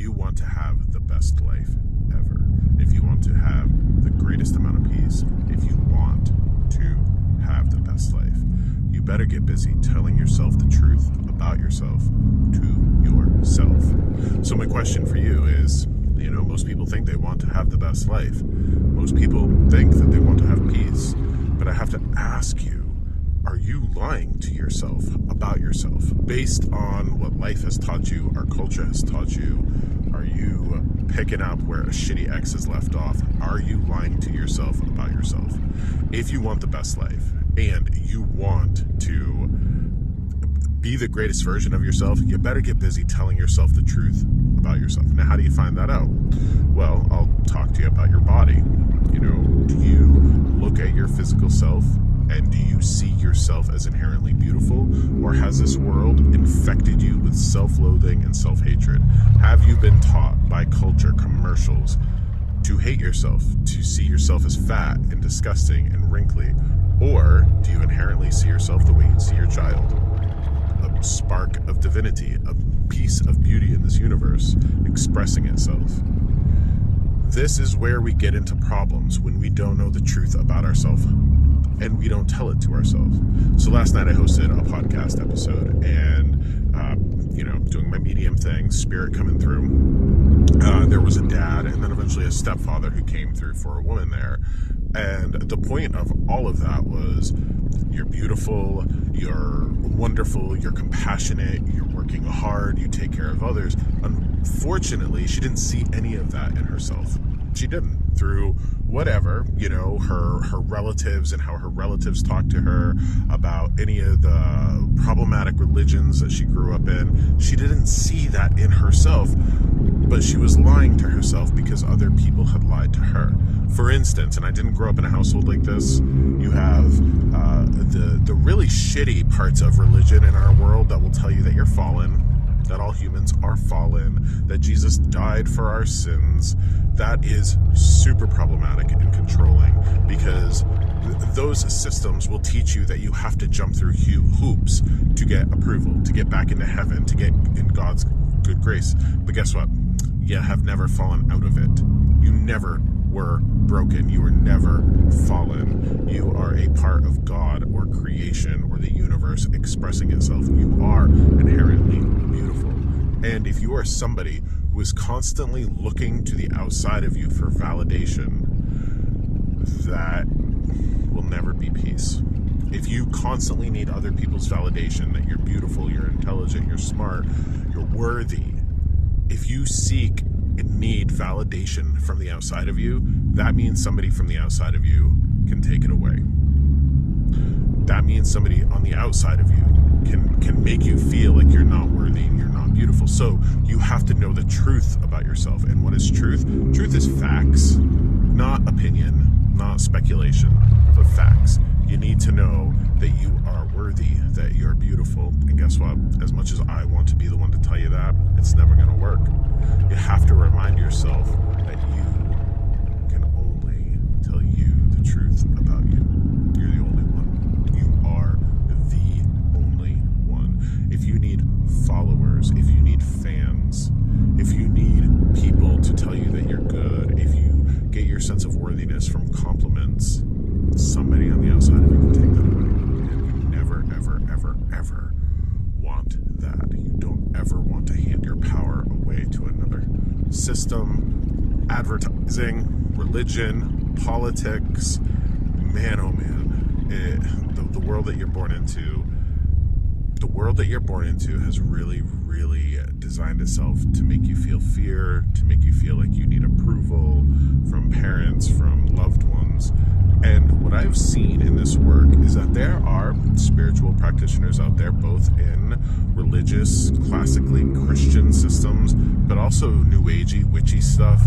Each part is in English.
you want to have the best life ever, if you want to have the greatest amount of peace, if you want to have the best life, you better get busy telling yourself the truth about yourself to yourself. So my question for you is, most people think they want to have the best life. Most people think that they want to have peace. But I have to ask you, are you lying to yourself about yourself based on what life has taught you, our culture has taught you? Are you picking up where a shitty ex has left off? Are you lying to yourself about yourself? If you want the best life and you want to be the greatest version of yourself, you better get busy telling yourself the truth about yourself. Now, how do you find that out? Well, I'll talk to you about your body. Do you look at your physical self and do you see yourself as inherently beautiful? Or has this world infected you with self-loathing and self-hatred? Have you been taught by culture, commercials, to hate yourself, to see yourself as fat and disgusting and wrinkly? Or do you inherently see yourself the way you see your child? A spark of divinity, a piece of beauty in this universe expressing itself. This is where we get into problems, when we don't know the truth about ourselves and we don't tell it to ourselves. So last night I hosted a podcast episode and, doing my medium thing, spirit coming through. There was a dad and then eventually a stepfather who came through for a woman there. And the point of all of that was, you're beautiful, you're wonderful, you're compassionate, you're working hard, you take care of others. Unfortunately, she didn't see any of that in herself. She didn't. Through whatever, her relatives and how her relatives talked to her about any of the problematic religions that she grew up in. She didn't see that in herself, but she was lying to herself because other people had lied to her. For instance, and I didn't grow up in a household like this, you have the really shitty parts of religion in our world that will tell you that you're fallen, that all humans are fallen, that Jesus died for our sins. That is super problematic and controlling, because those systems will teach you that you have to jump through hoops to get approval, to get back into heaven, to get in God's good grace. But guess what? You have never fallen out of it. You never were broken. You were never fallen. You are a part of God or creation or the universe expressing itself. You are inherently beautiful. And if you are somebody who is constantly looking to the outside of you for validation, that will never be peace. If you constantly need other people's validation that you're beautiful, you're intelligent, you're smart, you're worthy, if you seek and need validation from the outside of you, that means somebody from the outside of you can take it away. That means somebody on the outside of you can make you feel like you're not worthy and you're not beautiful. So you have to know the truth about yourself. And what is truth? Truth is facts, not opinion, not speculation, but facts. You need to know that you are worthy, that you're beautiful. And guess what? As much as I want to be the one to tell you that, it's never going to work. You have to remind yourself that you can only tell you the truth about you. You're the only one. You are the only one. If you need followers, if you need fans, if you need people to tell you that you're good, if you get your sense of worthiness from compliments, somebody on the outside of you can take that away. And you never, ever, ever, ever want that. You don't ever want to hand your power away to another system, advertising, religion, politics. Man, oh man, the world that you're born into, has really, really designed itself to make you feel fear, to make you feel like you need approval from parents, from loved ones. And what I've seen in this work is that there are spiritual practitioners out there, both in religious, classically Christian systems, but also new agey, witchy stuff,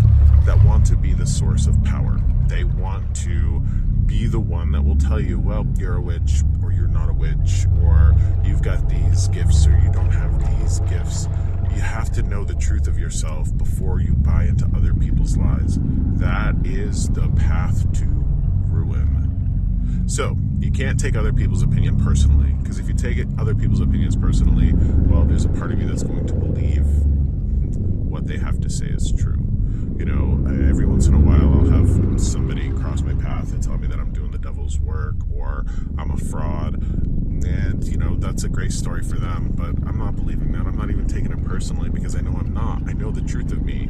that want to be the source of power. They want to be the one that will tell you, well, you're a witch, or you're not a witch, or you've got these gifts, or you don't have these gifts. You have to know the truth of yourself before you buy into other people's lies. That is the path to ruin. So, you can't take other people's opinion personally, because if you take other people's opinions personally, well, there's a part of you that's going to believe what they have to to say is true. You know, every once in a while I'll have somebody cross my path and tell me that I'm doing the devil's work or I'm a fraud. And, you know, that's a great story for them, but I'm not believing that. I'm not even taking it personally because I know I'm not. I know the truth of me.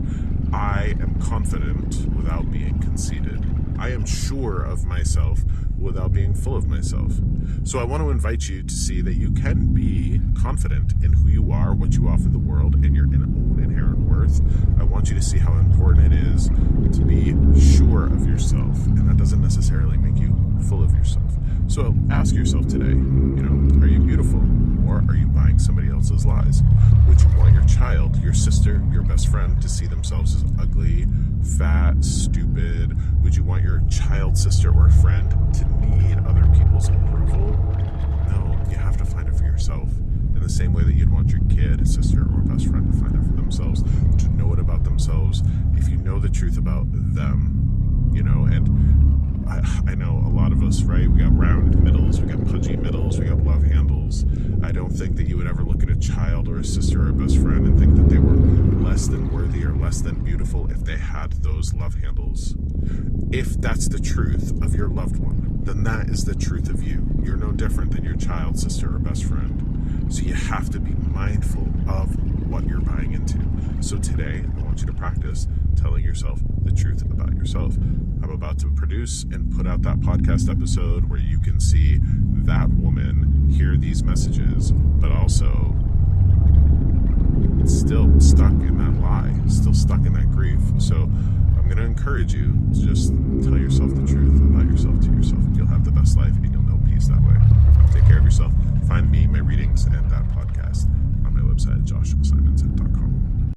I am confident without being conceited. I am sure of myself without being full of myself. So I want to invite you to see that you can be confident in who you are, what you offer the world, and your own inherent worth. I want you to see how important it is to be sure of yourself, and that doesn't necessarily make you full of yourself. So ask yourself today, you know, are you beautiful, or are you buying somebody else's lies? Would you want your child, your sister, your best friend to see themselves as ugly, fat, stupid? Would you want your child, sister, or friend to need other people's approval? No, you have to find it for yourself. In the same way that you'd want your kid, sister, or best friend to find it for themselves, to know it about themselves. If you know the truth about them, you know, and I know a lot of us, right? We got round middles, we got pudgy middles, we got love handles. I don't think that you would ever look at a child or a sister or a best friend and think that they were less than worthy or less than beautiful if they had those love handles. If that's the truth of your loved one, then that is the truth of you. You're no different than your child, sister, or best friend. So you have to be mindful of what you're buying into. So today, I want you to practice telling yourself the truth about yourself. I'm about to produce and put out that podcast episode where you can see that woman hear these messages, but also still stuck in that lie, still stuck in that grief. So I'm going to encourage you to just tell yourself the truth about yourself to yourself. You'll have the best life and you'll know peace that way. Take care of yourself. Find me, my readings, and that podcast on my website at joshuasimons.com.